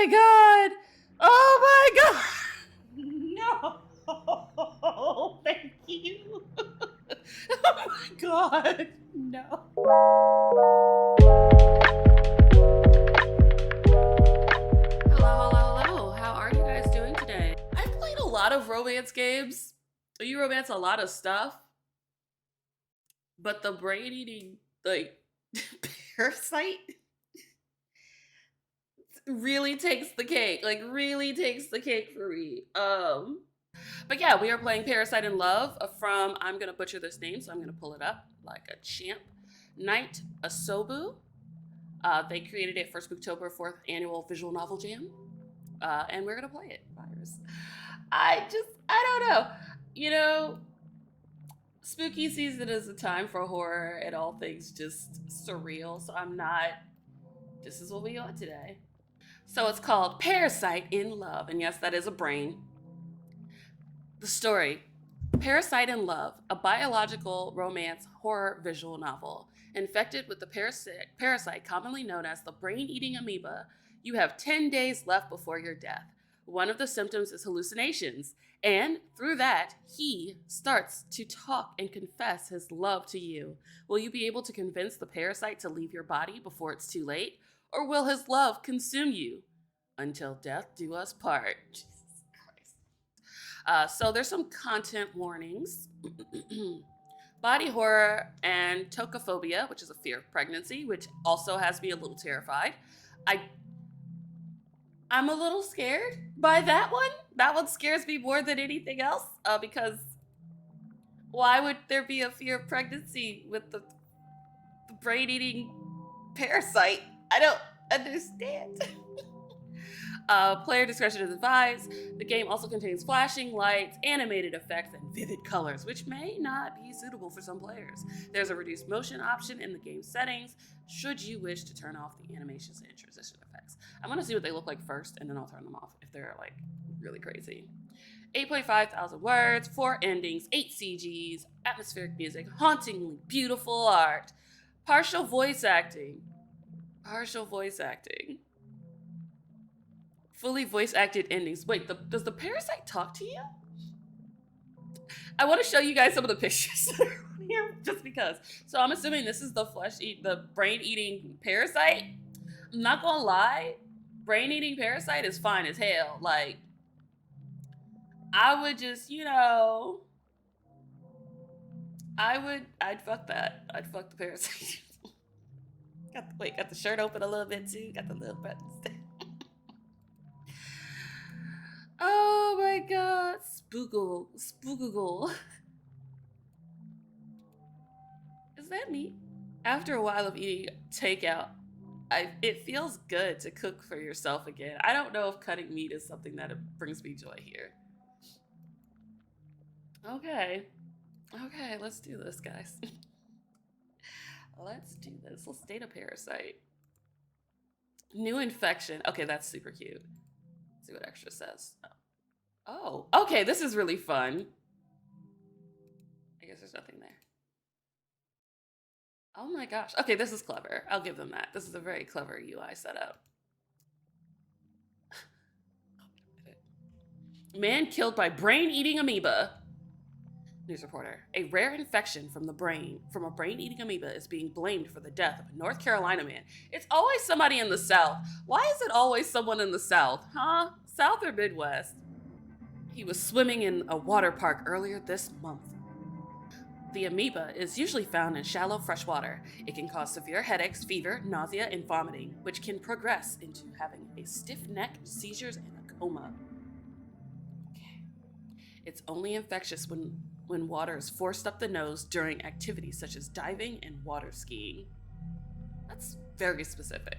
my god! Oh my god! No! Thank you! Oh my god! No. Hello. How are you guys doing today? I've played a lot of romance games. You romance a lot of stuff. But the brain eating, like, Parasite really takes the cake. Like, really takes the cake for me. But yeah, we are playing Parasite in Love from, I'm gonna butcher this name, so I'm gonna pull it up like a champ. Night Asobu. They created it for Spooktober 4th Annual Visual Novel Jam. And we're gonna play it. Virus. I don't know. You know, spooky season is a time for horror and all things just surreal, so this is what we got today. So it's called Parasite in Love, and yes, that is a brain. The story: Parasite in Love, a biological romance horror visual novel. Infected with the parasite commonly known as the brain-eating amoeba, you have 10 days left before your death. One of the symptoms is hallucinations, and through that, he starts to talk and confess his love to you. Will you be able to convince the parasite to leave your body before it's too late, or will his love consume you? Until death do us part. Jesus Christ. So there's some content warnings. Body horror and tocophobia, which is a fear of pregnancy, which also has me a little terrified. I'm a little scared by that one. That one scares me more than anything else, because why would there be a fear of pregnancy with the brain-eating parasite? I don't understand. Player discretion is advised. The game also contains flashing lights, animated effects, and vivid colors, which may not be suitable for some players. There's a reduced motion option in the game settings, should you wish to turn off the animations and transition effects. I'm gonna see what they look like first, and then I'll turn them off if they're like really crazy. 8.5 thousand words, 4 endings, 8 CGs, atmospheric music, hauntingly beautiful art, partial voice acting, fully voice acted endings. Wait, does the parasite talk to you? I want to show you guys some of the pictures that are on here just because. So I'm assuming this is the brain eating parasite. I'm not gonna lie, brain eating parasite is fine as hell. Like, I would just, I'd fuck that. I'd fuck the parasite. Got the shirt open a little bit too. Got the little buttons there. Oh my god, Spoogle. Is that me? After a while of eating takeout, it feels good to cook for yourself again. I don't know if cutting meat is something that brings me joy here. Okay, let's do this, guys. Let's do this. Let's date a parasite. New infection. Okay, that's super cute. See what extra says. Oh, okay, this is really fun. I guess there's nothing there. Oh my gosh. Okay, this is clever. I'll give them that. This is a very clever UI setup. Man killed by brain-eating amoeba. News reporter. A rare infection from a brain-eating amoeba is being blamed for the death of a North Carolina man. It's always somebody in the South. Why is it always someone in the South? Huh? South or Midwest? He was swimming in a water park earlier this month. The amoeba is usually found in shallow freshwater. It can cause severe headaches, fever, nausea, and vomiting, which can progress into having a stiff neck, seizures, and a coma. Okay. It's only infectious when water is forced up the nose during activities such as diving and water skiing. That's very specific.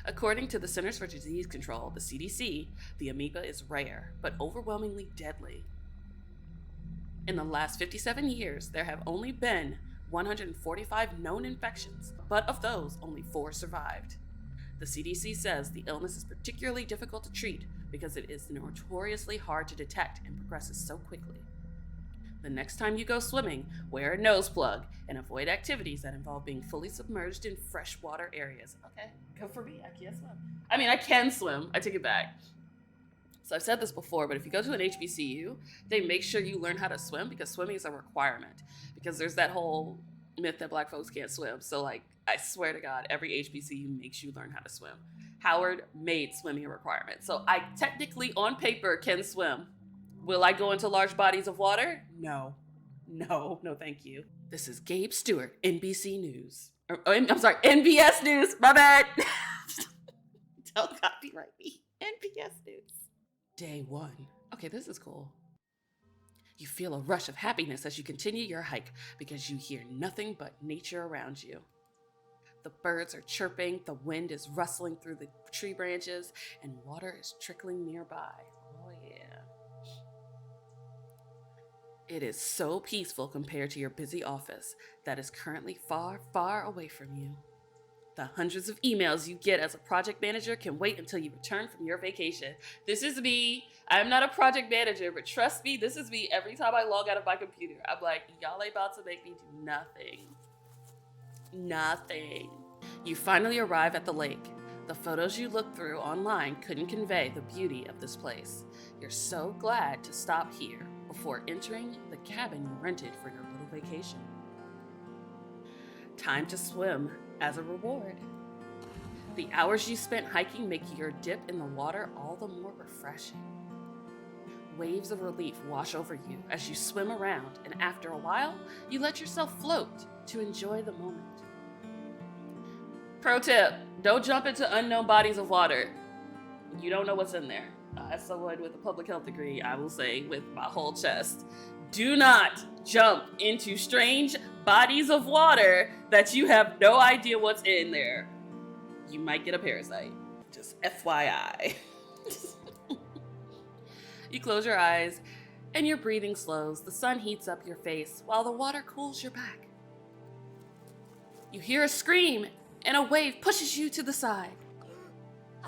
According to the Centers for Disease Control, the CDC, the amoeba is rare, but overwhelmingly deadly. In the last 57 years, there have only been 145 known infections, but of those, only 4 survived. The CDC says the illness is particularly difficult to treat because it is notoriously hard to detect and progresses so quickly. The next time you go swimming, wear a nose plug and avoid activities that involve being fully submerged in freshwater areas. Okay, go for me. I can't swim. I mean, I can swim. I take it back. So I've said this before, but if you go to an HBCU, they make sure you learn how to swim because swimming is a requirement. Because there's that whole myth that black folks can't swim. So like, I swear to God, every HBCU makes you learn how to swim. Howard made swimming a requirement. So I technically, on paper, can swim. Will I go into large bodies of water? No. No, no, thank you. This is Gabe Stewart, NBC News. I'm sorry, NBS News. My bad. Don't copyright me. NBS News. Day 1. Okay, this is cool. You feel a rush of happiness as you continue your hike because you hear nothing but nature around you. The birds are chirping, the wind is rustling through the tree branches, and water is trickling nearby. Oh, yeah. It is so peaceful compared to your busy office that is currently far, far away from you. The hundreds of emails you get as a project manager can wait until you return from your vacation. This is me. I'm not a project manager, but trust me, this is me. Every time I log out of my computer, I'm like, y'all ain't about to make me do nothing. Nothing. You finally arrive at the lake. The photos you looked through online couldn't convey the beauty of this place. You're so glad to stop here before entering the cabin you rented for your little vacation. Time to swim as a reward. The hours you spent hiking make your dip in the water all the more refreshing. Waves of relief wash over you as you swim around, and after a while, you let yourself float to enjoy the moment. Pro tip, don't jump into unknown bodies of water. You don't know what's in there. As someone with a public health degree, I will say with my whole chest, do not jump into strange bodies of water that you have no idea what's in there. You might get a parasite. Just FYI. You close your eyes and your breathing slows. The sun heats up your face while the water cools your back. You hear a scream and a wave pushes you to the side.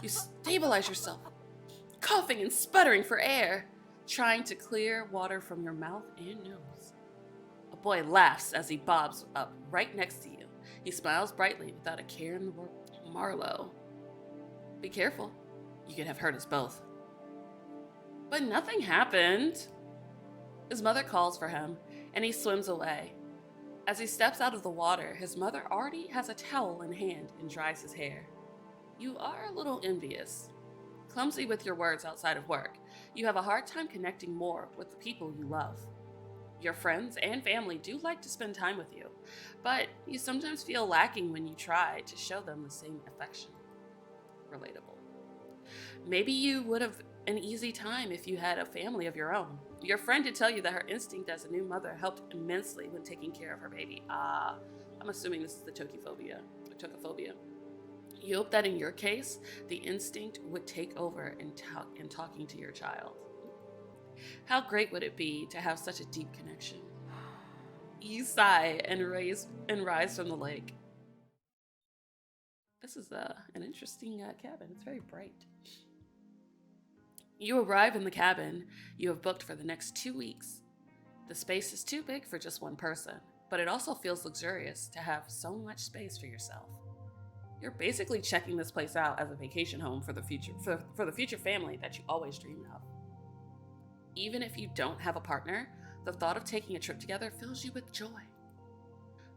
You stabilize yourself, coughing and sputtering for air, trying to clear water from your mouth and nose. A boy laughs as he bobs up right next to you. He smiles brightly without a care in the world. Marlowe. Be careful. You could have hurt us both. But nothing happened. His mother calls for him, and he swims away. As he steps out of the water, his mother already has a towel in hand and dries his hair. You are a little envious. Clumsy with your words outside of work, you have a hard time connecting more with the people you love. Your friends and family do like to spend time with you, but you sometimes feel lacking when you try to show them the same affection. Relatable. Maybe you would have an easy time if you had a family of your own. Your friend did tell you that her instinct as a new mother helped immensely when taking care of her baby. I'm assuming this is the tocophobia. You hope that in your case, the instinct would take over in talking to your child. How great would it be to have such a deep connection? You sigh and rise from the lake. This is an interesting cabin. It's very bright. You arrive in the cabin you have booked for the next 2 weeks. The space is too big for just one person, but it also feels luxurious to have so much space for yourself. You're basically checking this place out as a vacation home for the future family that you always dreamed of. Even if you don't have a partner, the thought of taking a trip together fills you with joy.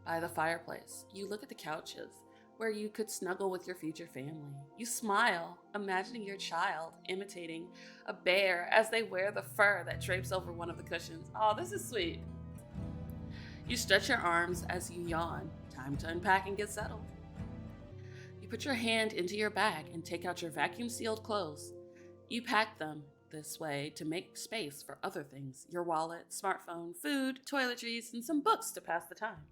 By the fireplace, you look at the couches where you could snuggle with your future family. You smile, imagining your child imitating a bear as they wear the fur that drapes over one of the cushions. Oh, this is sweet. You stretch your arms as you yawn. Time to unpack and get settled. You put your hand into your bag and take out your vacuum-sealed clothes. You pack them this way to make space for other things: your wallet, smartphone, food, toiletries, and some books to pass the time.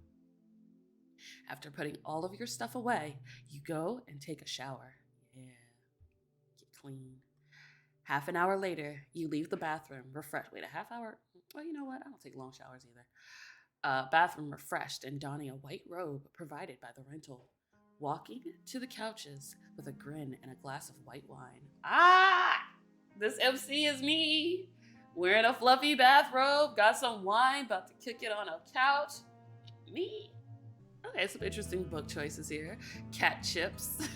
After putting all of your stuff away, you go and take a shower. Yeah, get clean. Half an hour later, you leave the bathroom refreshed. Wait, a half hour? Well, you know what? I don't take long showers either. Bathroom refreshed and donning a white robe provided by the rental. Walking to the couches with a grin and a glass of white wine. This MC is me. Wearing a fluffy bathrobe, got some wine, about to kick it on a couch. Me. Okay, some interesting book choices here. Cat chips.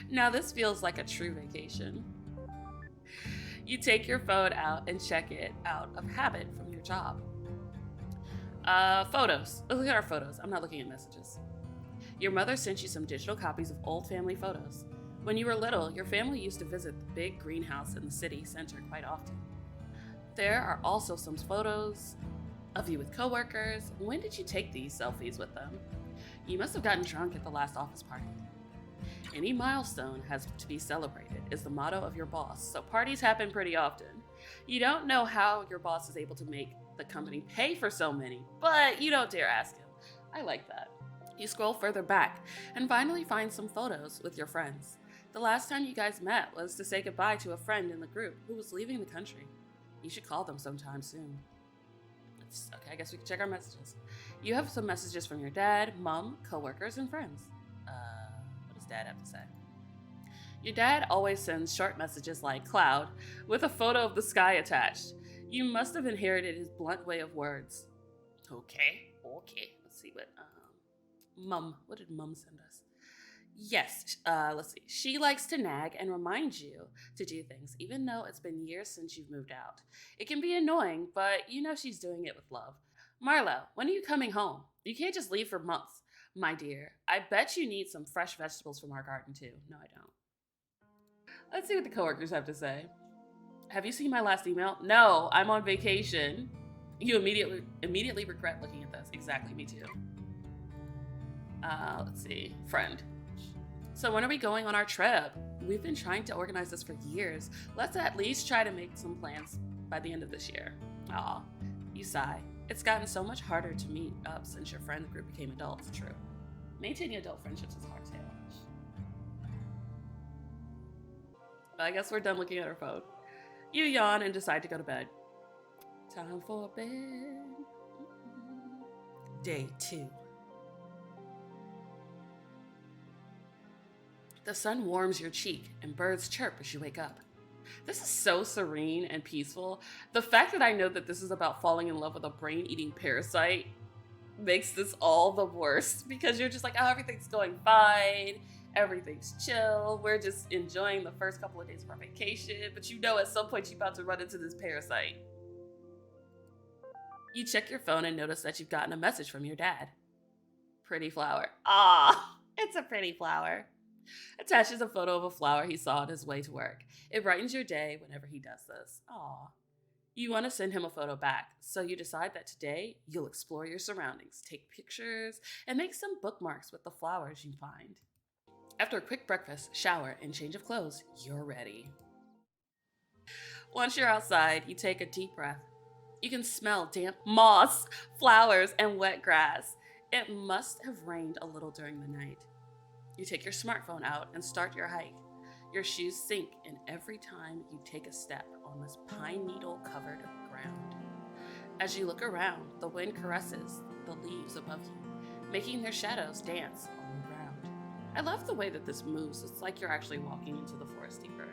Now this feels like a true vacation. You take your phone out and check it out of habit from your job. Photos. Look at our photos. I'm not looking at messages. Your mother sent you some digital copies of old family photos. When you were little, your family used to visit the big greenhouse in the city center quite often. There are also some photos of you with coworkers. When did you take these selfies with them? You must have gotten drunk at the last office party. Any milestone has to be celebrated is the motto of your boss, so parties happen pretty often. You don't know how your boss is able to make the company pay for so many, but you don't dare ask him. I like that. You scroll further back and finally find some photos with your friends. The last time you guys met was to say goodbye to a friend in the group who was leaving the country. You should call them sometime soon. Okay, I guess we can check our messages. You have some messages from your dad, mom, coworkers, and friends. What does dad have to say? Your dad always sends short messages like cloud with a photo of the sky attached. You must have inherited his blunt way of words. Okay. Let's see what what did mom send us? Yes, let's see. She likes to nag and remind you to do things, even though it's been years since you've moved out. It can be annoying, but you know she's doing it with love. Marlo, when are you coming home? You can't just leave for months. My dear, I bet you need some fresh vegetables from our garden too. No, I don't. Let's see what the coworkers have to say. Have you seen my last email? No, I'm on vacation. You immediately regret looking at this. Exactly, me too. Let's see. Friend. So when are we going on our trip? We've been trying to organize this for years. Let's at least try to make some plans by the end of this year. Aw, you sigh. It's gotten so much harder to meet up since your friend group became adults. True. Maintaining adult friendships is hard too. But I guess we're done looking at our phone. You yawn and decide to go to bed. Time for bed. Day 2. The sun warms your cheek and birds chirp as you wake up. This is so serene and peaceful. The fact that I know that this is about falling in love with a brain-eating parasite makes this all the worse because you're just like, oh, everything's going fine. Everything's chill. We're just enjoying the first couple of days of our vacation, but you know at some point you're about to run into this parasite. You check your phone and notice that you've gotten a message from your dad. Pretty flower. Ah, it's a pretty flower. Attaches a photo of a flower he saw on his way to work. It brightens your day whenever he does this. Aw. You want to send him a photo back, so you decide that today you'll explore your surroundings, take pictures, and make some bookmarks with the flowers you find. After a quick breakfast, shower, and change of clothes, you're ready. Once you're outside, you take a deep breath. You can smell damp moss, flowers, and wet grass. It must have rained a little during the night. You take your smartphone out and start your hike. Your shoes sink in every time you take a step on this pine needle covered ground. As you look around, the wind caresses the leaves above you, making their shadows dance on the ground. I love the way that this moves. It's like you're actually walking into the forest deeper.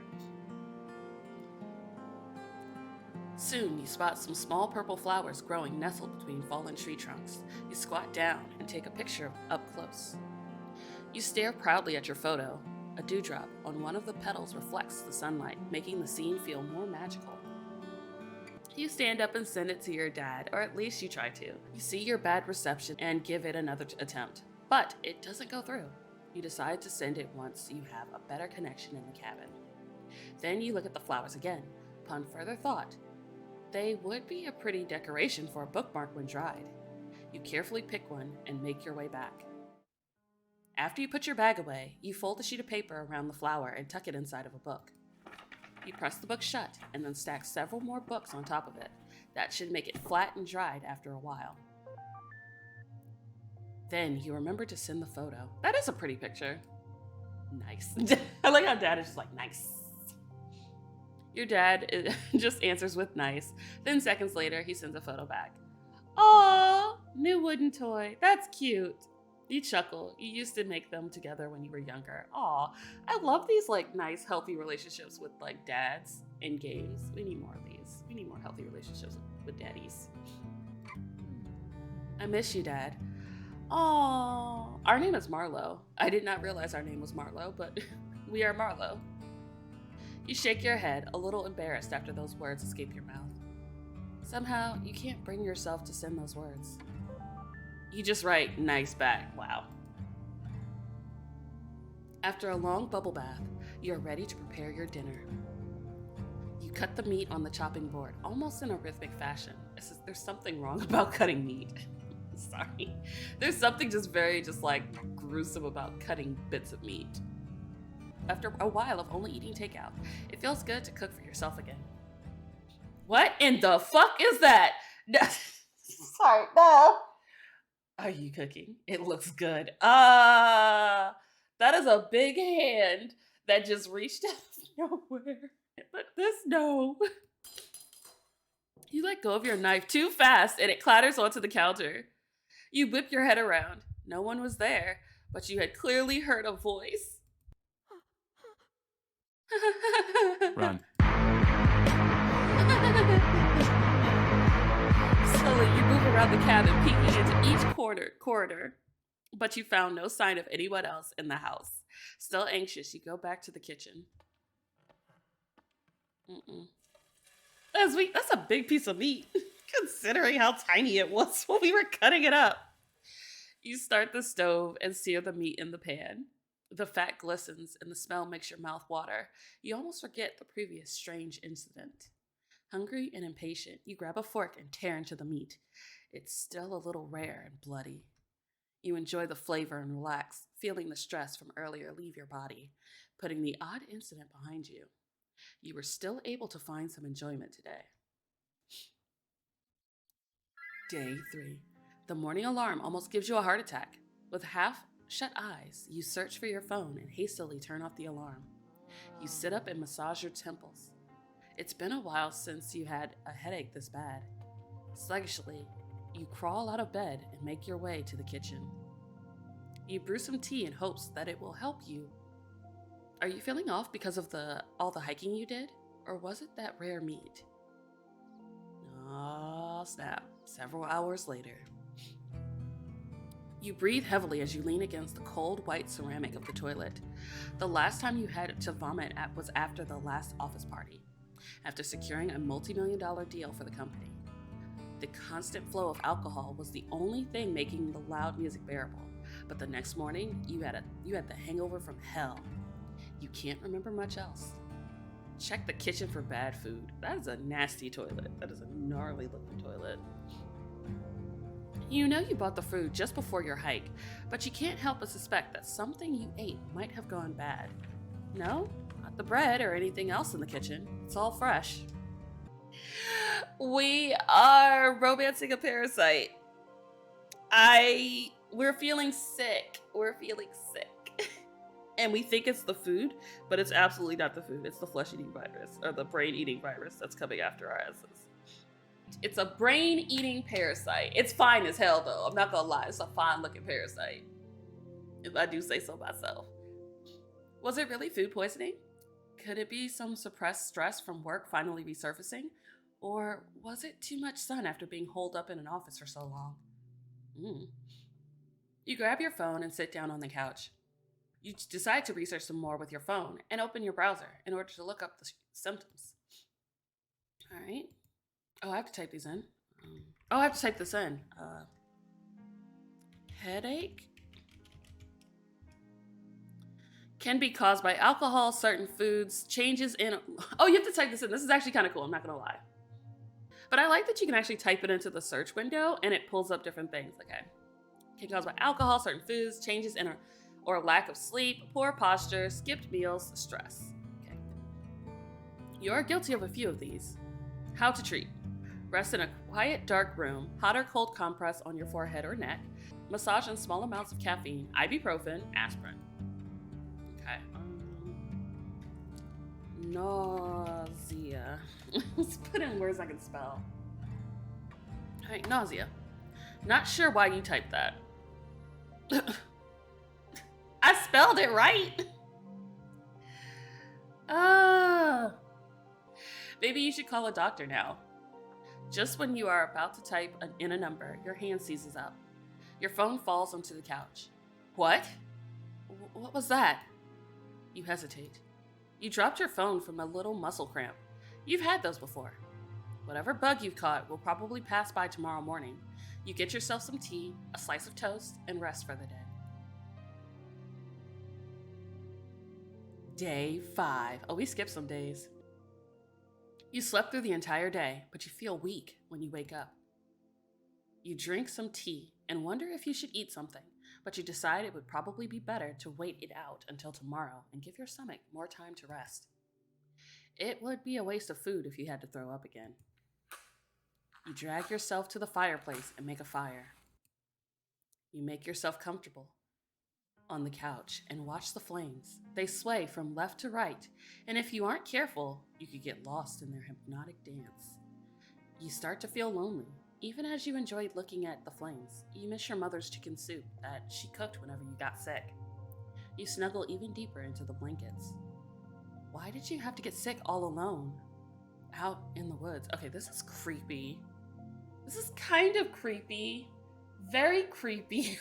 Soon you spot some small purple flowers growing nestled between fallen tree trunks. You squat down and take a picture up close. You stare proudly at your photo. A dewdrop on one of the petals reflects the sunlight, making the scene feel more magical. You stand up and send it to your dad, or at least you try to. You see your bad reception and give it another attempt, but it doesn't go through. You decide to send it once you have a better connection in the cabin. Then you look at the flowers again. Upon further thought, they would be a pretty decoration for a bookmark when dried. You carefully pick one and make your way back. After you put your bag away, you fold a sheet of paper around the flower and tuck it inside of a book. You press the book shut and then stack several more books on top of it. That should make it flat and dried after a while. Then you remember to send the photo. That is a pretty picture. Nice. I like how dad is just like, nice. Your dad just answers with nice. Then seconds later, he sends a photo back. Aww, new wooden toy. That's cute. You chuckle. You used to make them together when you were younger. Aw, I love these like nice, healthy relationships with like dads in games. We need more of these. We need more healthy relationships with daddies. I miss you, Dad. Aw, our name is Marlo. I did not realize our name was Marlo, but We are Marlowe. You shake your head, a little embarrassed after those words escape your mouth. Somehow, you can't bring yourself to send those words. You just write, nice back, wow. After a long bubble bath, you're ready to prepare your dinner. You cut the meat on the chopping board, almost in a rhythmic fashion. There's something wrong about cutting meat. Sorry. There's something very gruesome about cutting bits of meat. After a while of only eating takeout, it feels good to cook for yourself again. What in the fuck is that? Sorry, no. Are you cooking? It looks good. That is a big hand that just reached out of nowhere. But no. You let go of your knife too fast and it clatters onto the counter. You whip your head around. No one was there, but you had clearly heard a voice. Run. Slowly, you move around the cabin, peeking into each corridor, but you found no sign of anyone else in the house. Still anxious, you go back to the kitchen. That's a big piece of meat, considering how tiny it was when we were cutting it up. You start the stove and sear the meat in the pan. The fat glistens and the smell makes your mouth water. You almost forget the previous strange incident. Hungry and impatient, you grab a fork and tear into the meat. It's still a little rare and bloody. You enjoy the flavor and relax, feeling the stress from earlier leave your body, putting the odd incident behind you. You were still able to find some enjoyment today. Day 3. The morning alarm almost gives you a heart attack. With half-shut eyes, you search for your phone and hastily turn off the alarm. You sit up and massage your temples. It's been a while since you had a headache this bad. Sluggishly, you crawl out of bed and make your way to the kitchen. You brew some tea in hopes that it will help you. Are you feeling off because of all the hiking you did? Or was it that rare meat? Oh, snap. Several hours later. You breathe heavily as you lean against the cold white ceramic of the toilet. The last time you had to vomit was after the last office party, after securing a multi-million-dollar deal for the company. The constant flow of alcohol was the only thing making the loud music bearable, but the next morning, you had the hangover from hell. You can't remember much else. Check the kitchen for bad food. That is a nasty toilet. That is a gnarly looking toilet. You know you bought the food just before your hike, but you can't help but suspect that something you ate might have gone bad. No, not the bread or anything else in the kitchen. It's all fresh. We are romancing a parasite. We're feeling sick. And we think it's the food, but it's absolutely not the food. It's the flesh-eating virus, or the brain-eating virus that's coming after our asses. It's a brain-eating parasite. It's fine as hell, though. I'm not gonna lie. It's a fine-looking parasite, if I do say so myself. Was it really food poisoning? Could it be some suppressed stress from work finally resurfacing? Or was it too much sun after being holed up in an office for so long? You grab your phone and sit down on the couch. You decide to research some more with your phone and open your browser in order to look up the symptoms. All right. Oh, I have to type these in. I have to type this in. Headache can be caused by alcohol, certain foods, changes in... Oh, you have to type this in. This is actually kind of cool. I'm not going to lie. But I like that you can actually type it into the search window and it pulls up different things. Okay. Can be caused by alcohol, certain foods, changes in or lack of sleep, poor posture, skipped meals, stress. Okay. You're guilty of a few of these. How to treat. Rest in a quiet, dark room, hot or cold compress on your forehead or neck, massage in small amounts of caffeine, ibuprofen, aspirin. Okay. Nausea. Let's put in words I can spell. All right, nausea. Not sure why you typed that. I spelled it right. Maybe you should call a doctor now. Just when you are about to type in a number, your hand seizes up. Your phone falls onto the couch. What? What was that? You hesitate. You dropped your phone from a little muscle cramp. You've had those before. Whatever bug you've caught will probably pass by tomorrow morning. You get yourself some tea, a slice of toast, and rest for the day. Day 5. Oh, we skipped some days. You slept through the entire day, but you feel weak when you wake up. You drink some tea and wonder if you should eat something, but you decide it would probably be better to wait it out until tomorrow and give your stomach more time to rest. It would be a waste of food if you had to throw up again. You drag yourself to the fireplace and make a fire. You make yourself comfortable on the couch and watch the flames. They sway from left to right, and if you aren't careful, you could get lost in their hypnotic dance. You start to feel lonely. Even as you enjoyed looking at the flames, you miss your mother's chicken soup that she cooked whenever you got sick. You snuggle even deeper into the blankets. Why did you have to get sick all alone? Out in the woods. Okay, this is creepy. This is kind of creepy. Very creepy.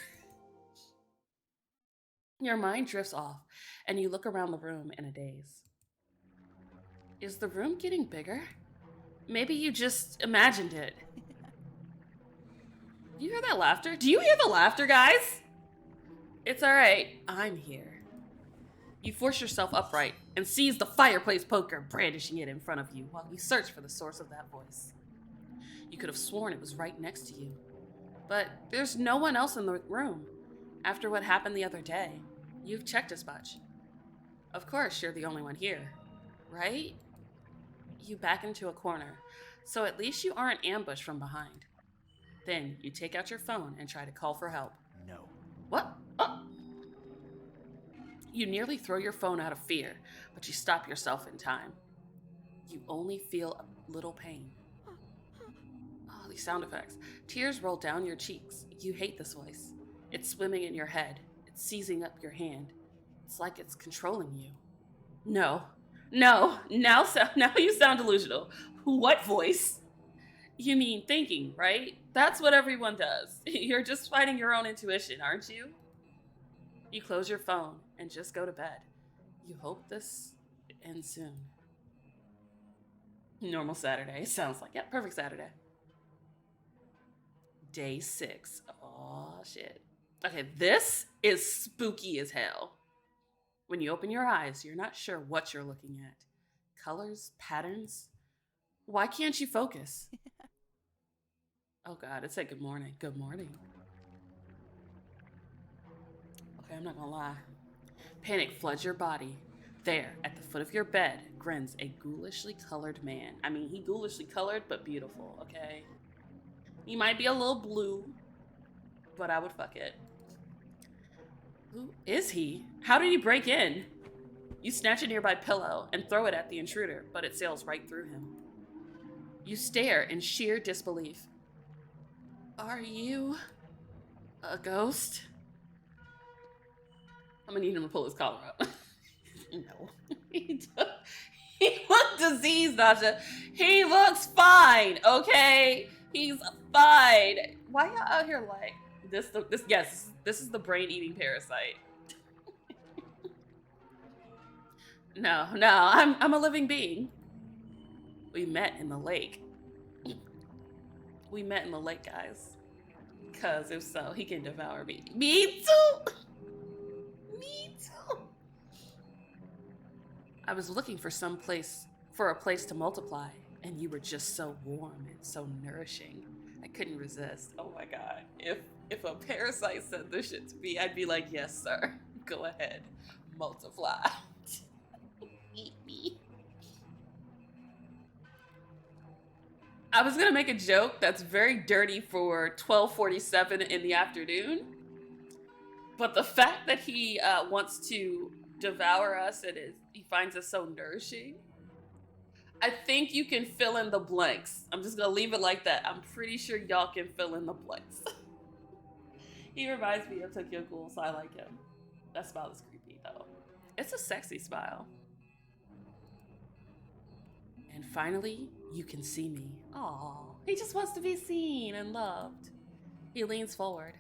Your mind drifts off, and you look around the room in a daze. Is the room getting bigger? Maybe you just imagined it. Do you hear that laughter? Do you hear the laughter, guys? It's alright. I'm here. You force yourself upright and seize the fireplace poker, brandishing it in front of you while you search for the source of that voice. You could have sworn it was right next to you. But there's no one else in the room. After what happened the other day, you've checked as much. Of course, you're the only one here, right? You back into a corner, so at least you aren't ambushed from behind. Then you take out your phone and try to call for help. No. What? Oh! You nearly throw your phone out of fear, but you stop yourself in time. You only feel a little pain. Oh, these sound effects. Tears roll down your cheeks. You hate this voice. It's swimming in your head. It's seizing up your hand. It's like it's controlling you. No. Now you sound delusional. What voice? You mean thinking, right? That's what everyone does. You're just fighting your own intuition, aren't you? You close your phone and just go to bed. You hope this ends soon. Normal Saturday. Sounds like, yeah, perfect Saturday. Day 6. Oh, shit. Okay, this is spooky as hell. When you open your eyes, you're not sure what you're looking at. Colors, patterns. Why can't you focus? Oh God, it said good morning. Good morning. Okay, I'm not gonna lie. Panic floods your body. There, at the foot of your bed, grins a ghoulishly colored man. I mean, he ghoulishly colored, but beautiful, okay? He might be a little blue, but I would fuck it. Who is he? How did he break in? You snatch a nearby pillow and throw it at the intruder, but it sails right through him. You stare in sheer disbelief. Are you a ghost? I'm gonna need him to pull his collar up. No. He looks diseased, Nasha. He looks fine, okay? He's fine. Why y'all out here like this? Yes, this is the brain-eating parasite. No, I'm a living being. We met in the lake. We met in the lake, guys. Cause if so, he can devour me. Me too. Me too. I was looking for a place to multiply, and you were just so warm and so nourishing. I couldn't resist. Oh my God. If a parasite said this shit to me, I'd be like, yes, sir. Go ahead. Multiply. Eat me. I was gonna make a joke that's very dirty for 12:47 in the afternoon, but the fact that he wants to devour us and he finds us so nourishing, I think you can fill in the blanks. I'm just gonna leave it like that. I'm pretty sure y'all can fill in the blanks. He reminds me of Tokyo Ghoul, so I like him. That smile is creepy though. It's a sexy smile. And finally, you can see me. Aw, he just wants to be seen and loved. He leans forward.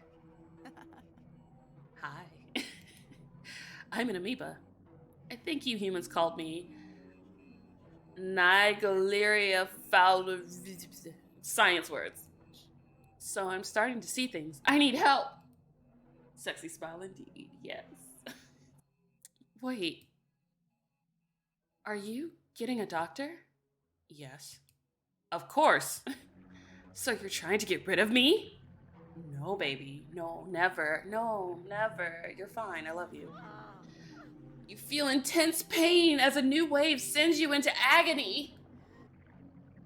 Hi. I'm an amoeba. I think you humans called me Nigaleria foul science words. So I'm starting to see things. I need help. Sexy smile indeed, yes. Wait, are you getting a doctor? Yes. Of course. So you're trying to get rid of me? No, baby. No, never. No, never. You're fine. I love you. You feel intense pain as a new wave sends you into agony.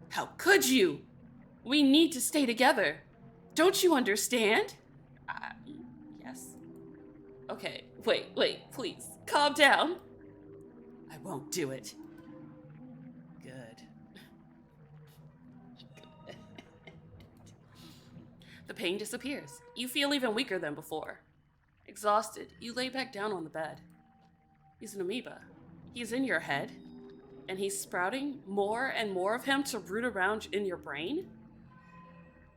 How could you? We need to stay together. Don't you understand? Yes. Okay, wait, please. Calm down. I won't do it. Good. The pain disappears. You feel even weaker than before. Exhausted, you lay back down on the bed. He's an amoeba. He's in your head, and he's sprouting more and more of him to root around in your brain.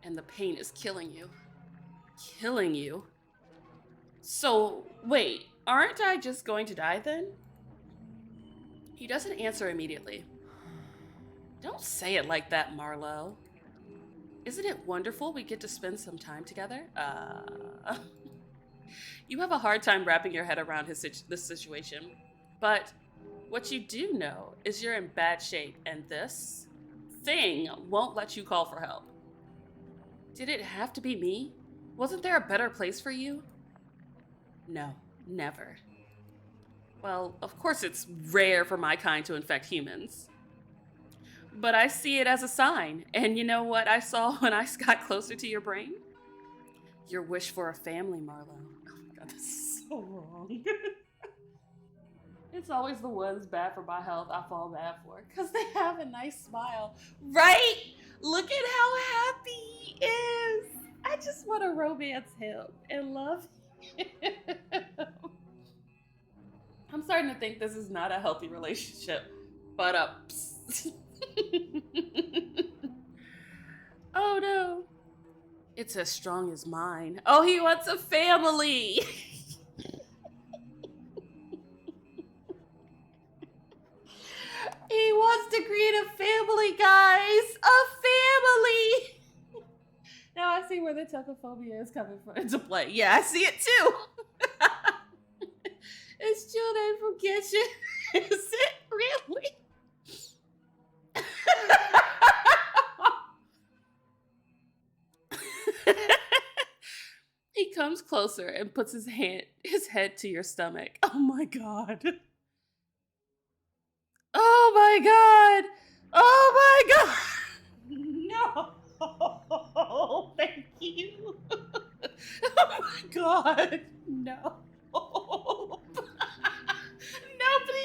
And the pain is killing you. Killing you. So, wait, aren't I just going to die then? He doesn't answer immediately. Don't say it like that, Marlowe. Isn't it wonderful we get to spend some time together? You have a hard time wrapping your head around this situation. But what you do know is you're in bad shape, and this thing won't let you call for help. Did it have to be me? Wasn't there a better place for you? No, never. Well, of course it's rare for my kind to infect humans. But I see it as a sign. And you know what I saw when I got closer to your brain? Your wish for a family, Marlowe. Oh my god, this is so wrong. It's always the ones bad for my health I fall bad for. Because they have a nice smile. Right? Look at how happy he is. I just want to romance him and love him. I'm starting to think this is not a healthy relationship. But oh no. It's as strong as mine. Oh, he wants a family. He wants to create a family, guys. A family. Now I see where the tocophobia is coming from into play. Yeah, I see it too. It's children from kitchen. Is it really? He comes closer and puts his head to your stomach. Oh my god. Oh my god. Oh my god. No. Thank you. Oh my god. No. Nobody,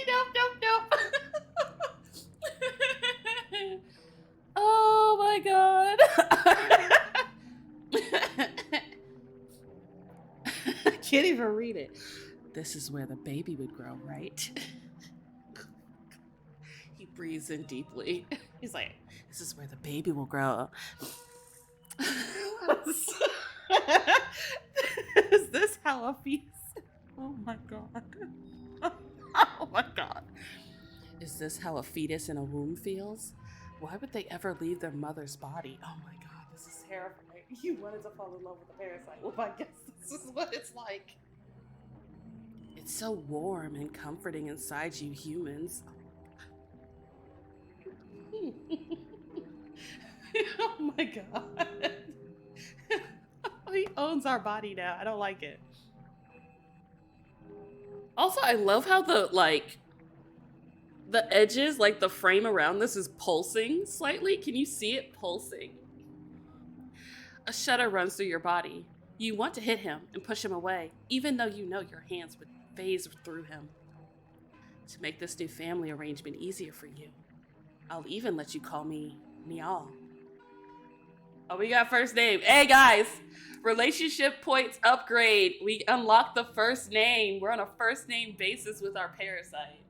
nope. Oh my god. I can't even read it. This is where the baby would grow, right? He breathes in deeply. He's like, this is where the baby will grow. Is this how a fetus? Oh my god. Oh my god. Is this how a fetus in a womb feels? Why would they ever leave their mother's body? Oh my god, this is terrifying. You wanted to fall in love with a parasite. Well, I guess this is what it's like. It's so warm and comforting inside you humans. Oh my god. He owns our body now. I don't like it. Also, I love how the edges, like the frame around this is pulsing slightly. Can you see it pulsing? A shudder runs through your body. You want to hit him and push him away, even though you know your hands would phase through him. To make this new family arrangement easier for you, I'll even let you call me Niall. Oh, we got first name. Hey guys, relationship points upgrade. We unlocked the first name. We're on a first name basis with our parasite.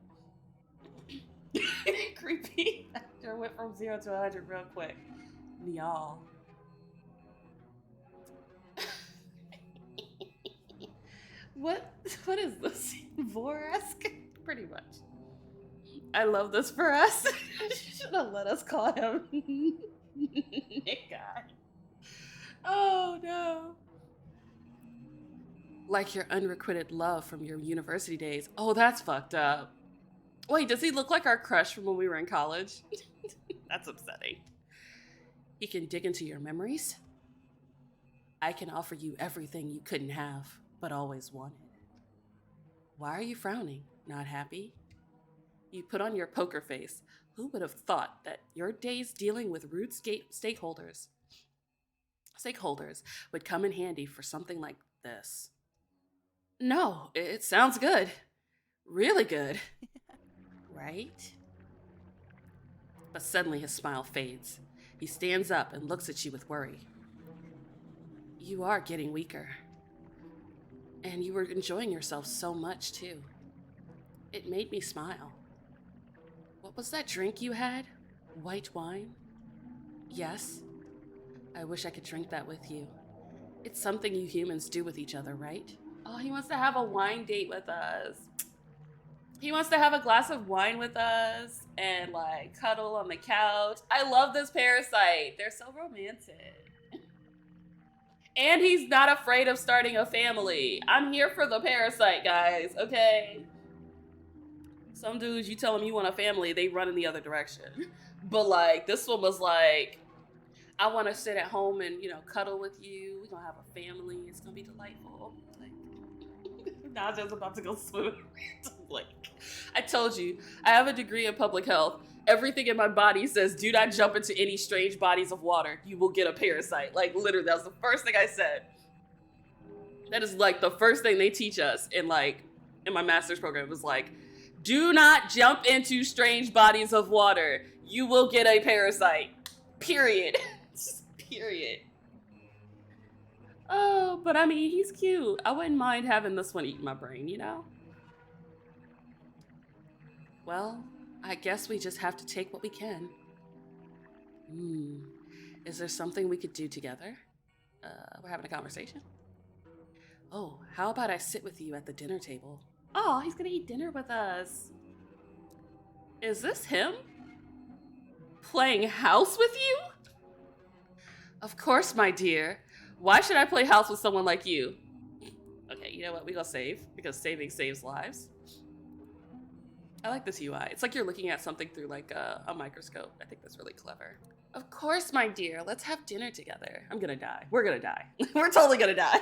Creepy factor went from 0 to 100 real quick. Niall. What is this? Voresque? Pretty much. I love this for us. Should have let us call him Nick Guy. Oh no. Like your unrequited love from your university days. Oh, that's fucked up. Wait, does he look like our crush from when we were in college? That's upsetting. He can dig into your memories. I can offer you everything you couldn't have, but always wanted. Why are you frowning? Not happy? You put on your poker face. Who would have thought that your days dealing with rude stakeholders would come in handy for something like this? No, it sounds good. Really good. Right? But suddenly his smile fades. He stands up and looks at you with worry. You are getting weaker. And you were enjoying yourself so much, too. It made me smile. What was that drink you had? White wine? Yes. I wish I could drink that with you. It's something you humans do with each other, right? Oh, he wants to have a wine date with us. He wants to have a glass of wine with us and like cuddle on the couch. I love this Parasite. They're so romantic. And he's not afraid of starting a family. I'm here for the Parasite, guys, okay? Some dudes, you tell them you want a family, they run in the other direction. But like, this one was like, I want to sit at home and, you know, cuddle with you. We're going to have a family. It's going to be delightful. Like, Naja's about to go swim. Like, I told you, I have a degree in public health. Everything in my body says, do not jump into any strange bodies of water. You will get a parasite. Like, literally, that was the first thing I said. That is like the first thing they teach us in like, in my master's program. It was like, do not jump into strange bodies of water. You will get a parasite. Period. Period. Oh, but I mean, he's cute. I wouldn't mind having this one eat my brain, you know? Well, I guess we just have to take what we can. Is there something we could do together? We're having a conversation. Oh, how about I sit with you at the dinner table? Oh, he's gonna eat dinner with us. Is this him? Playing house with you? Of course, my dear. Why should I play house with someone like you? Okay, you know what? We gonna save, because saving saves lives. I like this UI. It's like you're looking at something through like a microscope. I think that's really clever. Of course, my dear. Let's have dinner together. I'm gonna die. We're gonna die. We're totally gonna die.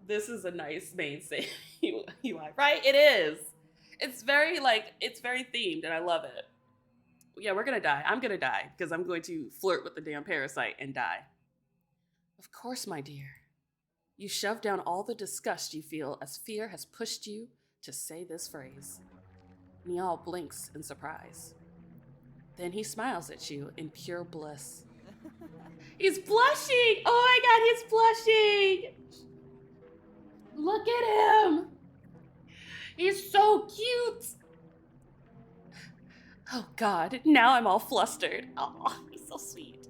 This is a nice main save UI, right? It is. It's very themed and I love it. Yeah, we're gonna die. I'm gonna die because I'm going to flirt with the damn parasite and die. Of course, my dear. You shove down all the disgust you feel as fear has pushed you to say this phrase. Niall blinks in surprise. Then he smiles at you in pure bliss. He's blushing! Oh my god, he's blushing! Look at him! He's so cute! Oh god, now I'm all flustered. Oh, he's so sweet.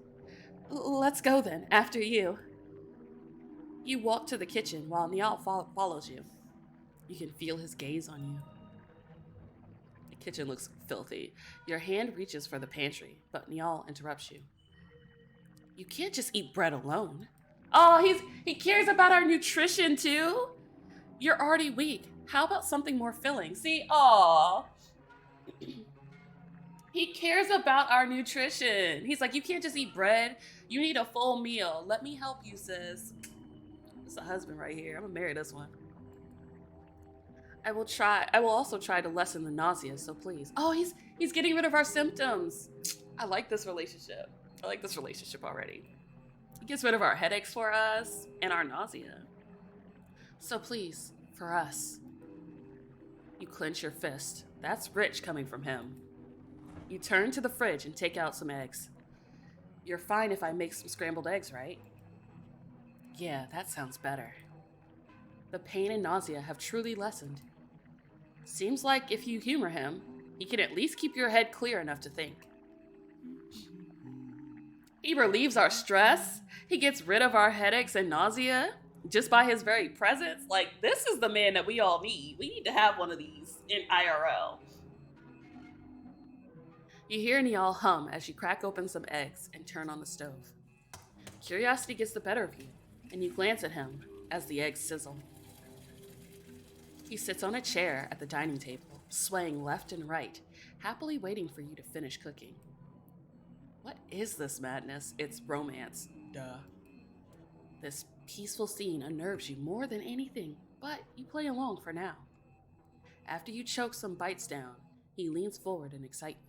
Let's go then, after you. You walk to the kitchen while Niall follows you. You can feel his gaze on you. The kitchen looks filthy. Your hand reaches for the pantry, but Niall interrupts you. You can't just eat bread alone. Oh, he cares about our nutrition too? You're already weak. How about something more filling? See, aw. He cares about our nutrition. He's like, you can't just eat bread. You need a full meal. Let me help you, sis. It's a husband right here. I'm gonna marry this one. I will also try to lessen the nausea, so please. Oh, he's getting rid of our symptoms. I like this relationship. I like this relationship already. He gets rid of our headaches for us and our nausea. So please, for us. You clench your fist. That's rich coming from him. You turn to the fridge and take out some eggs. You're fine if I make some scrambled eggs, right? Yeah, that sounds better. The pain and nausea have truly lessened. Seems like if you humor him, he can at least keep your head clear enough to think. He relieves our stress. He gets rid of our headaches and nausea. just by his very presence. Like, this is the man that we all need. We need to have one of these in IRL. You hear Niall hum as you crack open some eggs and turn on the stove. Curiosity gets the better of you, and you glance at him as the eggs sizzle. He sits on a chair at the dining table, swaying left and right, happily waiting for you to finish cooking. What is this madness? It's romance. Duh. This peaceful scene unnerves you more than anything, but you play along for now. After you choke some bites down, he leans forward in excitement.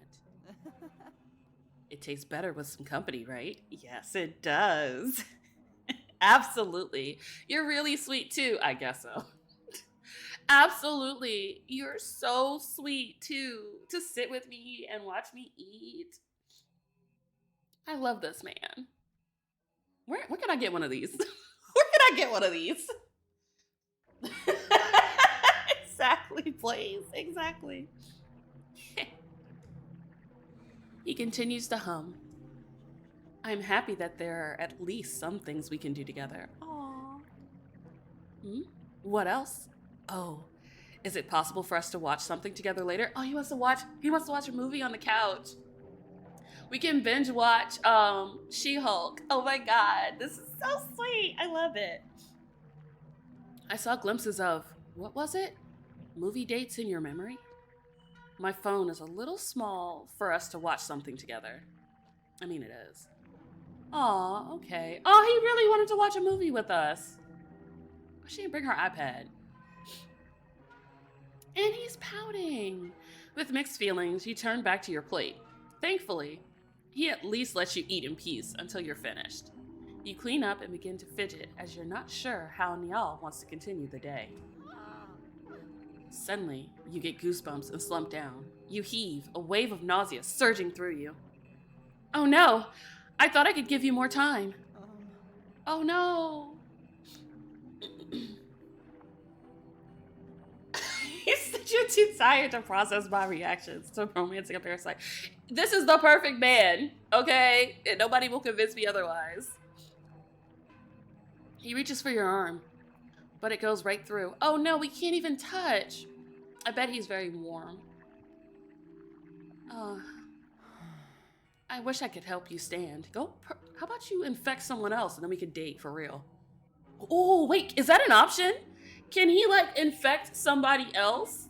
It tastes better with some company, right? Yes, it does. Absolutely. You're really sweet too. I guess so. Absolutely. You're so sweet too. To sit with me and watch me eat. I love this man. Where can I get one of these? Where can I get one of these? Exactly, please. Exactly. He continues to hum. I'm happy that there are at least some things we can do together. Aww. What else? Oh, is it possible for us to watch something together later? Oh, he wants to watch a movie on the couch. We can binge watch She-Hulk. Oh my god, this is so sweet. I love it. I saw glimpses of, what was it? Movie dates in your memory? My phone is a little small for us to watch something together. I mean, it is. Aw, okay. Oh, he really wanted to watch a movie with us. She didn't bring her iPad. And he's pouting. With mixed feelings, you turn back to your plate. Thankfully, he at least lets you eat in peace until you're finished. You clean up and begin to fidget as you're not sure how Niall wants to continue the day. Suddenly, you get goosebumps and slump down. You heave, a wave of nausea surging through you. Oh no! I thought I could give you more time. Oh no! You're too tired to process my reactions to romancing a parasite. This is the perfect man, okay? And nobody will convince me otherwise. He reaches for your arm, but it goes right through. Oh no, we can't even touch. I bet he's very warm. I wish I could help you stand. How about you infect someone else and then we can date for real? Oh, wait, is that an option? Can he like infect somebody else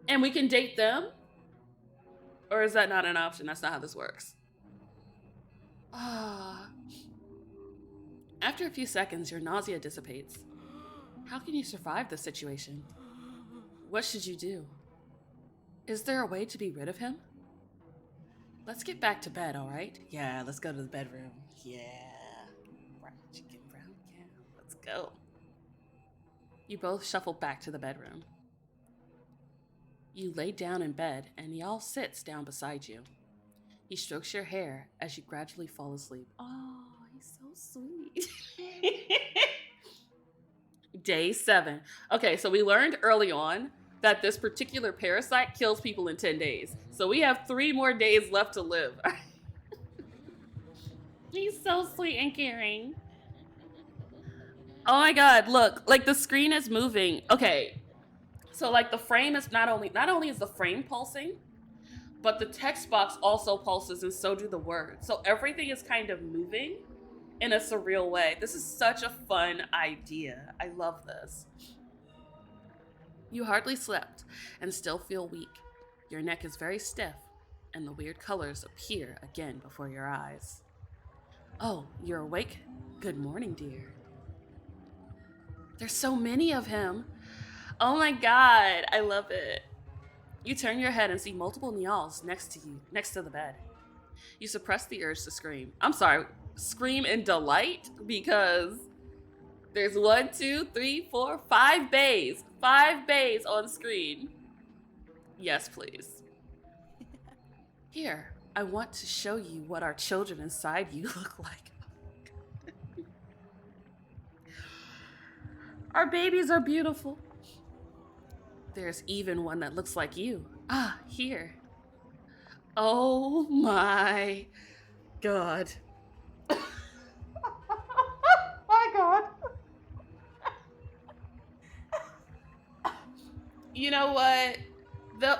and we can date them? Or is that not an option? That's not how this works. After a few seconds, your nausea dissipates. How can you survive this situation? What should you do? Is there a way to be rid of him? Let's get back to bed, all right? Yeah, let's go to the bedroom. Yeah. Brown chicken, brown cow. Let's go. You both shuffle back to the bedroom. You lay down in bed, and Niall sits down beside you. He strokes your hair as you gradually fall asleep. Oh, he's so sweet. Day 7. Okay, so we learned early on that this particular parasite kills people in 10 days. So we have 3 more days left to live. He's so sweet and caring. Oh my god, look, like the screen is moving. Okay, so like the frame is not only is the frame pulsing, but the text box also pulses and so do the words. So everything is kind of moving in a surreal way. This is such a fun idea. I love this. You hardly slept and still feel weak. Your neck is very stiff and the weird colors appear again before your eyes. Oh, you're awake? Good morning, dear. There's so many of him. Oh my god, I love it. You turn your head and see multiple Nialls next to you, next to the bed. You suppress the urge to scream. I'm sorry, scream in delight because there's 1, 2, 3, 4, 5 bays. 5 bays on screen. Yes, please. Here, I want to show you what our children inside you look like. Our babies are beautiful. There's even one that looks like you. Ah, here. Oh my god. My god. You know what?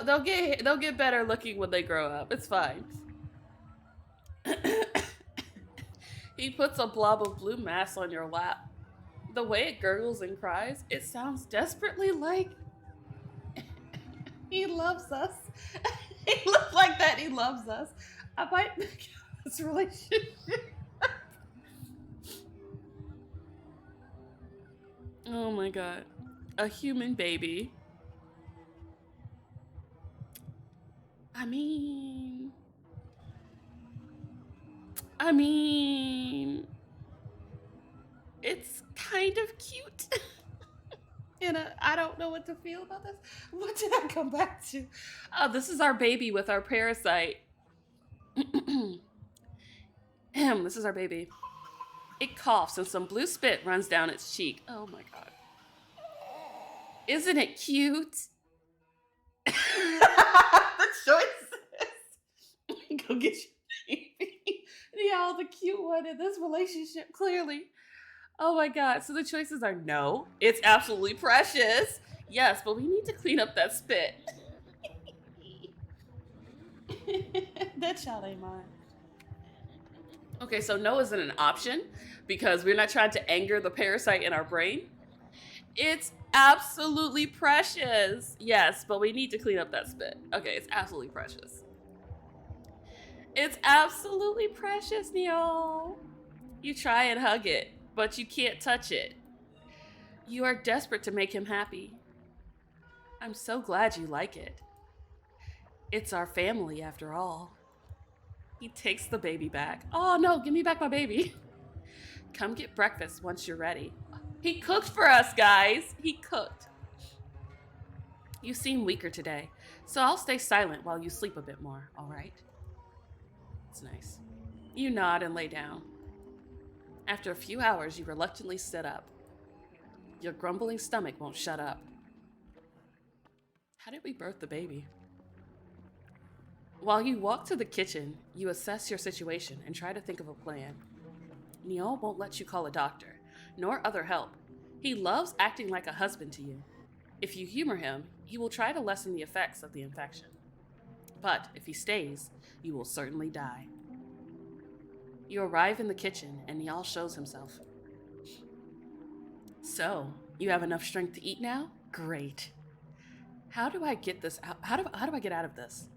They'll get better looking when they grow up. It's fine. He puts a blob of blue mass on your lap. The way it gurgles and cries, it sounds desperately like he loves us. He looks like that. He loves us. I might make this relationship. Oh my god. A human baby. I mean, it's kind of cute. And I don't know what to feel about this. What did I come back to? Oh, this is our baby with our parasite. This is our baby. It coughs and some blue spit runs down its cheek. Oh my god. Isn't it cute? The choices. Go get your baby. Yeah, the cute one in this relationship, clearly. Oh my god. So the choices are no, it's absolutely precious. Yes, but we need to clean up that spit. That child ain't mine. Okay, so no isn't an option because we're not trying to anger the parasite in our brain. It's absolutely precious. Yes, but we need to clean up that spit. Okay, it's absolutely precious. It's absolutely precious, Neil. You try and hug it, but you can't touch it. You are desperate to make him happy. I'm so glad you like it. It's our family, after all. He takes the baby back. Oh no, give me back my baby. Come get breakfast once you're ready. He cooked for us, guys. He cooked. You seem weaker today, so I'll stay silent while you sleep a bit more, all right? It's nice. You nod and lay down. After a few hours, you reluctantly sit up. Your grumbling stomach won't shut up. How did we birth the baby? While you walk to the kitchen, you assess your situation and try to think of a plan. Neil won't let you call a doctor, nor other help. He loves acting like a husband to you. If you humor him, he will try to lessen the effects of the infection. But if he stays, you will certainly die. You arrive in the kitchen and Neil shows himself. So, you have enough strength to eat now? Great. How do I get this out? How do I get out of this?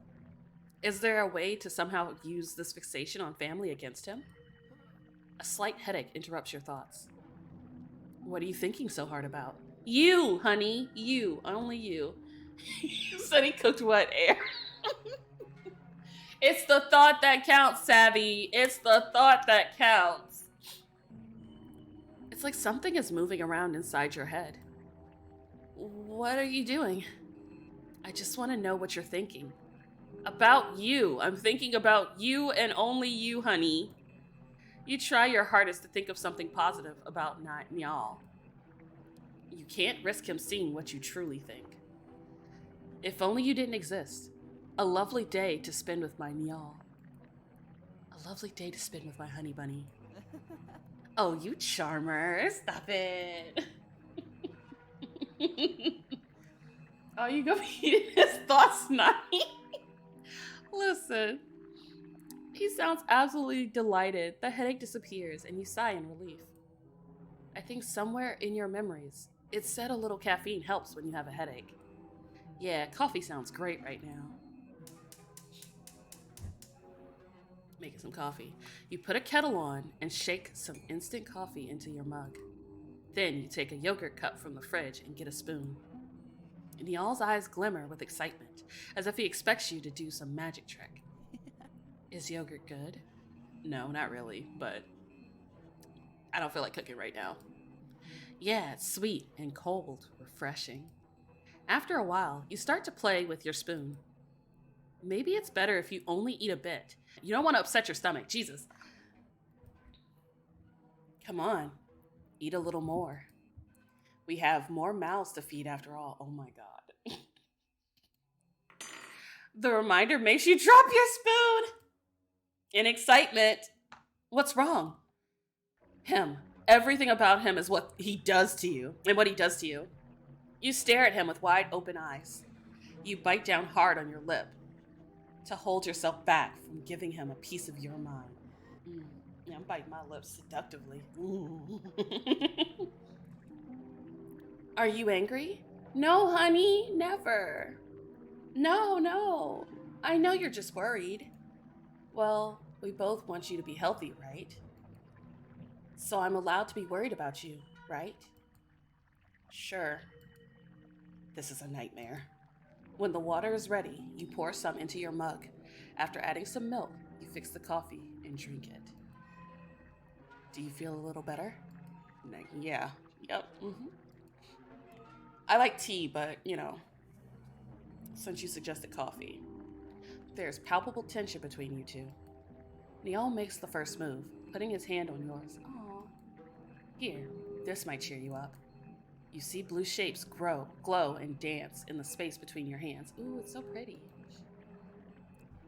Is there a way to somehow use this fixation on family against him? A slight headache interrupts your thoughts. What are you thinking so hard about? You, honey. You. Only you. You said he cooked what? Air? It's the thought that counts, Savvy. It's the thought that counts. It's like something is moving around inside your head. What are you doing? I just want to know what you're thinking. About you. I'm thinking about you and only you, honey. You try your hardest to think of something positive about Nyal. You can't risk him seeing what you truly think. If only you didn't exist. A lovely day to spend with my Nyal. A lovely day to spend with my honey bunny. Oh, you charmer. Stop it. Oh, you gonna be eating his thoughts, Nani? Listen. He sounds absolutely delighted. The headache disappears and you sigh in relief. I think somewhere in your memories, it said a little caffeine helps when you have a headache. Yeah, coffee sounds great right now. Making some coffee. You put a kettle on and shake some instant coffee into your mug. Then you take a yogurt cup from the fridge and get a spoon. Niall's eyes glimmer with excitement, as if he expects you to do some magic trick. Is yogurt good? No, not really, but I don't feel like cooking right now. Yeah, it's sweet and cold, refreshing. After a while, you start to play with your spoon. Maybe it's better if you only eat a bit. You don't want to upset your stomach, Jesus. Come on, eat a little more. We have more mouths to feed after all. Oh my God. The reminder makes you drop your spoon. In excitement. What's wrong? Him. Everything about him is what he does to you and what he does to you. You stare at him with wide open eyes. You bite down hard on your lip to hold yourself back from giving him a piece of your mind. Mm. Yeah, I'm biting my lips seductively. Are you angry? No, honey, never. No, no. I know you're just worried. Well, we both want you to be healthy, right? So I'm allowed to be worried about you, right? Sure. This is a nightmare. When the water is ready, you pour some into your mug. After adding some milk, you fix the coffee and drink it. Do you feel a little better? Yeah. Yep. I like tea, but, since you suggested coffee. There's palpable tension between you two. Neil makes the first move, putting his hand on yours. Aw. Here, this might cheer you up. You see blue shapes glow, and dance in the space between your hands. Ooh, it's so pretty.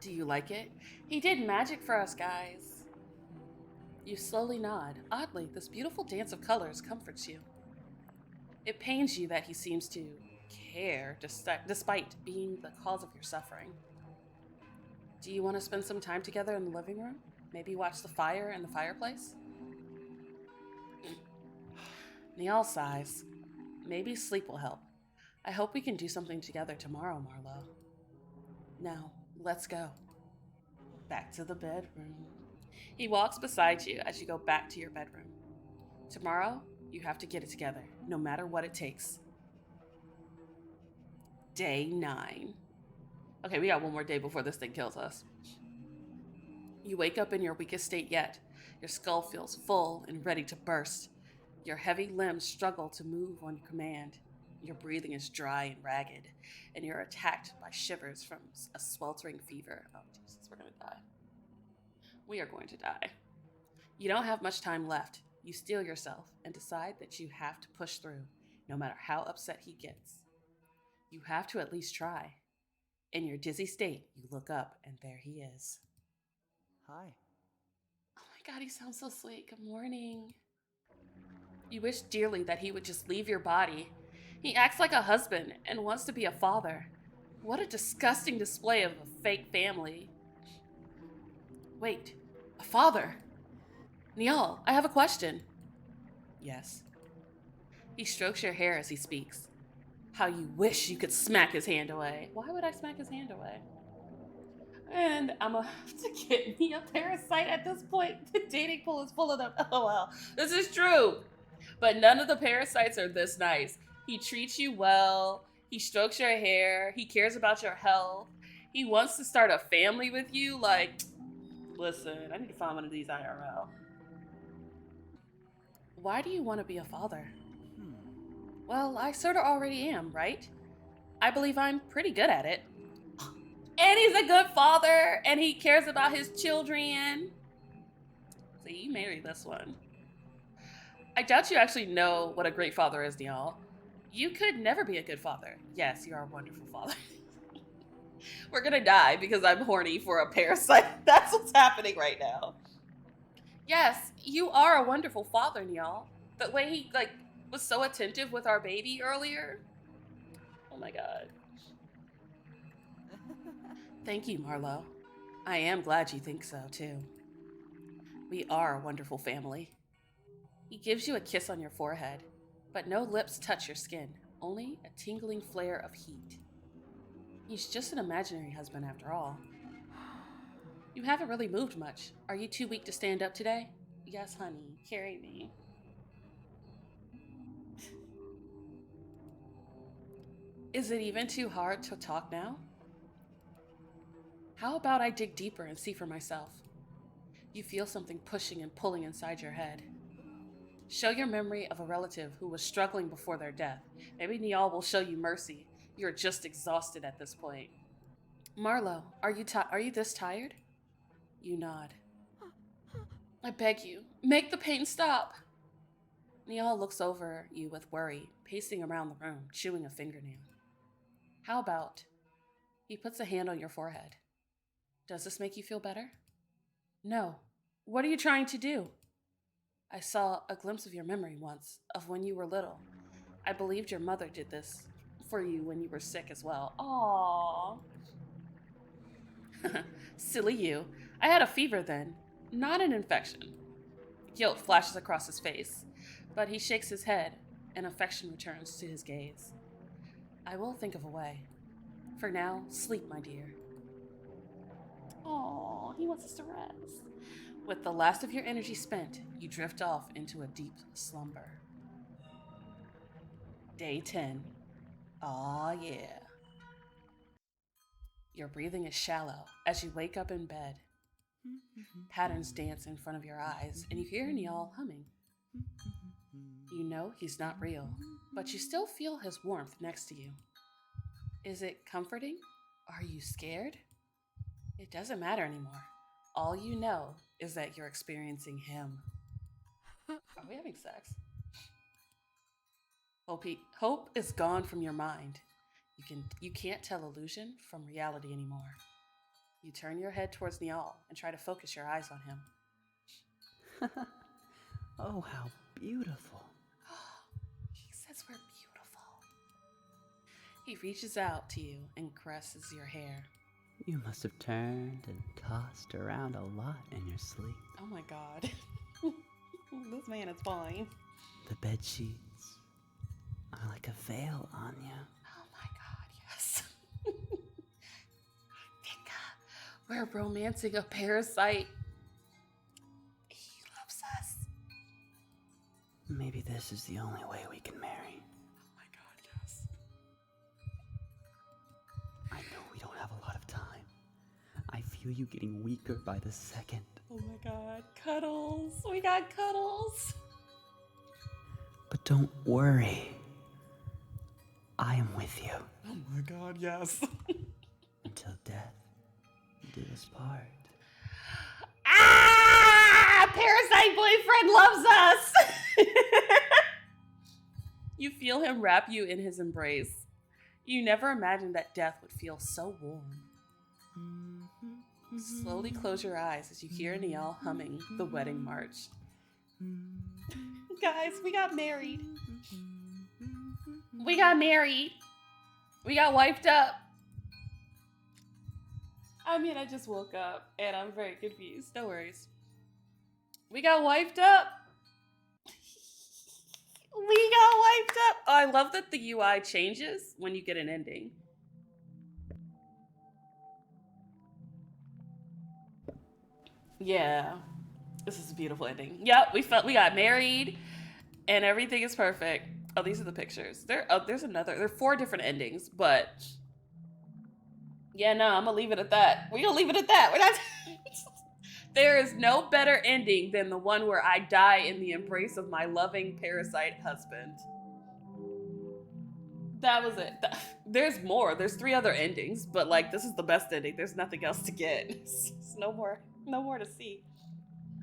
Do you like it? He did magic for us, guys. You slowly nod. Oddly, this beautiful dance of colors comforts you. It pains you that he seems to care despite being the cause of your suffering. Do you want to spend some time together in the living room? Maybe watch the fire in the fireplace? Niall sighs. Maybe sleep will help. I hope we can do something together tomorrow, Marlo. Now, let's go. Back to the bedroom. He walks beside you as you go back to your bedroom. Tomorrow, you have to get it together, no matter what it takes. Day 9. Okay, we got one more day before this thing kills us. You wake up in your weakest state yet. Your skull feels full and ready to burst. Your heavy limbs struggle to move on command. Your breathing is dry and ragged, and you're attacked by shivers from a sweltering fever. Oh, Jesus, we're going to die. We are going to die. You don't have much time left. You steel yourself and decide that you have to push through, no matter how upset he gets. You have to at least try. In your dizzy state, you look up, and there he is. Hi. Oh my God, he sounds so sweet. Good morning. You wish dearly that he would just leave your body. He acts like a husband and wants to be a father. What a disgusting display of a fake family. Wait, a father? Niall, I have a question. Yes. He strokes your hair as he speaks. How you wish you could smack his hand away. Why would I smack his hand away? And I'm gonna have to get me a parasite at this point. The dating pool is full of them. Oh well, this is true. But none of the parasites are this nice. He treats you well. He strokes your hair. He cares about your health. He wants to start a family with you. Like, listen, I need to find one of these IRL. Why do you want to be a father? Well, I sort of already am, right? I believe I'm pretty good at it. And he's a good father, and he cares about his children. So you marry this one. I doubt you actually know what a great father is, Niall. You could never be a good father. Yes, you are a wonderful father. We're gonna die because I'm horny for a parasite. That's what's happening right now. Yes, you are a wonderful father, Niall. The way he was so attentive with our baby earlier. Oh my God. Thank you, Marlo. I am glad you think so, too. We are a wonderful family. He gives you a kiss on your forehead, but no lips touch your skin, only a tingling flare of heat. He's just an imaginary husband after all. You haven't really moved much. Are you too weak to stand up today? Yes, honey. Carry me. Is it even too hard to talk now? How about I dig deeper and see for myself? You feel something pushing and pulling inside your head. Show your memory of a relative who was struggling before their death. Maybe Niall will show you mercy. You're just exhausted at this point. Marlo, are you this tired? You nod. I beg you, make the pain stop. Niall looks over you with worry, pacing around the room, chewing a fingernail. How about? He puts a hand on your forehead. Does this make you feel better? No. What are you trying to do? I saw a glimpse of your memory once, of when you were little. I believed your mother did this for you when you were sick as well. Aww. Silly you. I had a fever then, not an infection. Guilt flashes across his face, but he shakes his head, and affection returns to his gaze. I will think of a way. For now, sleep, my dear. Oh, he wants us to rest. With the last of your energy spent, you drift off into a deep slumber. Day 10. Aw, yeah. Your breathing is shallow as you wake up in bed. Patterns dance in front of your eyes, and you hear Niall humming. You know he's not real, but you still feel his warmth next to you. Is it comforting? Are you scared? It doesn't matter anymore. All you know is that you're experiencing him. Are we having sex? Hope is gone from your mind. You can't tell illusion from reality anymore. You turn your head towards Niall and try to focus your eyes on him. Oh, how beautiful. He says we're beautiful. He reaches out to you and caresses your hair. You must have turned and tossed around a lot in your sleep. Oh my god. This man is fine. The bed sheets are like a veil on you. Oh my god, yes. We're romancing a parasite. He loves us. Maybe this is the only way we can marry. Oh my god, yes. I know we don't have a lot of time. I feel you getting weaker by the second. Oh my god, cuddles. We got cuddles. But don't worry. I am with you. Oh my god, yes. Until death do us part. Ah! Parasite boyfriend loves us! You feel him wrap you in his embrace. You never imagined that death would feel so warm. Slowly close your eyes as you hear Niall humming the wedding march. Guys, we got married. We got married. We got wiped up. I mean, I just woke up and I'm very confused. No worries. We got wiped up. We got wiped up. Oh, I love that the UI changes when you get an ending. Yeah, this is a beautiful ending. Yep, we got married and everything is perfect. Oh, these are the pictures. There are 4 different endings, but yeah, no, I'm gonna leave it at that. We're gonna leave it at that. We're not. There is no better ending than the one where I die in the embrace of my loving parasite husband. That was it. There's more. There's 3 other endings, but like this is the best ending. There's nothing else to get. It's no more to see.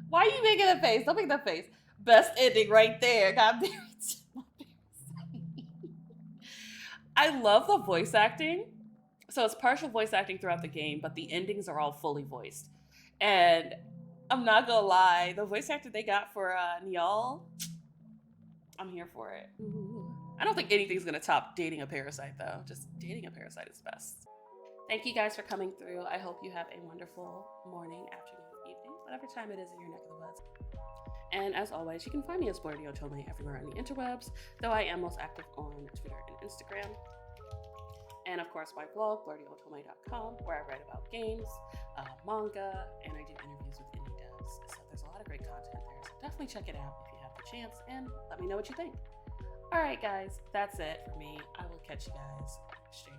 Why are you making that face? Don't make that face. Best ending right there. God damn it. I love the voice acting. So it's partial voice acting throughout the game, but the endings are all fully voiced. And I'm not gonna lie, the voice actor they got for Niall, I'm here for it. Ooh. I don't think anything's gonna top dating a parasite though. Just dating a parasite is best. Thank you guys for coming through. I hope you have a wonderful morning, afternoon, evening, whatever time it is in your neck of the woods. And as always, you can find me as Blurdy Otome everywhere on the interwebs, though I am most active on Twitter and Instagram. And of course, my blog, blurdyotome.com, where I write about games, manga, and I do interviews with indie devs. So there's a lot of great content there. So definitely check it out if you have the chance, and let me know what you think. All right, guys, that's it for me. I will catch you guys stream.